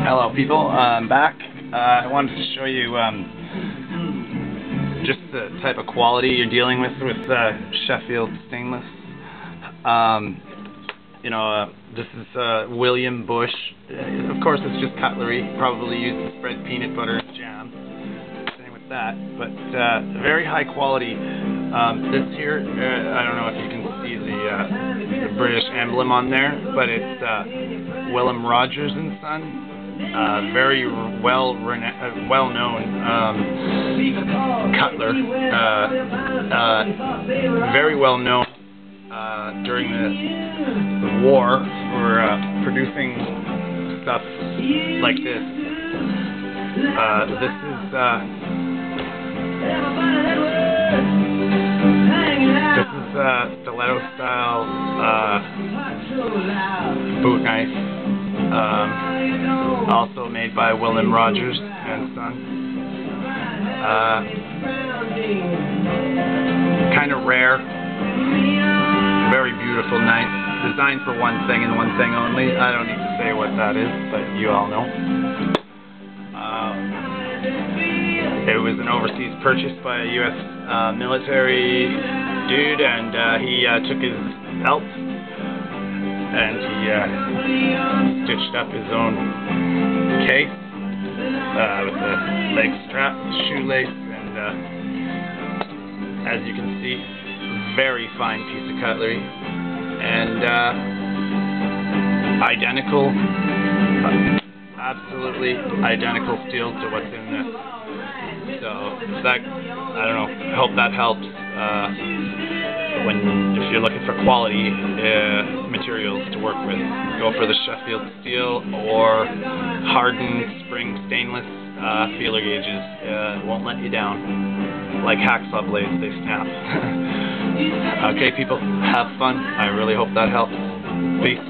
Hello people, I'm back. I wanted to show you just the type of quality you're dealing with Sheffield stainless. This is William Bush. Of course it's just cutlery, probably used to spread peanut butter and jam. Same with that, but very high quality. This here, I don't know if you can see the British emblem on there, but it's William Rogers and Son. Very well-known cutler, very well known during the war for producing stuff like this. This is stiletto style boot knife. Also made by William Rogers and Son. Kind of rare, very beautiful knife. Designed for one thing and one thing only. I don't need to say what that is, but you all know. It was an overseas purchase by a U.S. Military dude, and he took his belt and he stitched up his own case with the leg strap, the shoelace, and as you can see, very fine piece of cutlery, and identical, absolutely identical steel to what's in this. So that, I don't know, I hope that helps. If you're looking for quality materials to work with, go for the Sheffield steel or hardened spring stainless feeler gauges. It won't let you down. Like hacksaw blades, they snap. Okay people, have fun. I really hope that helps. Peace.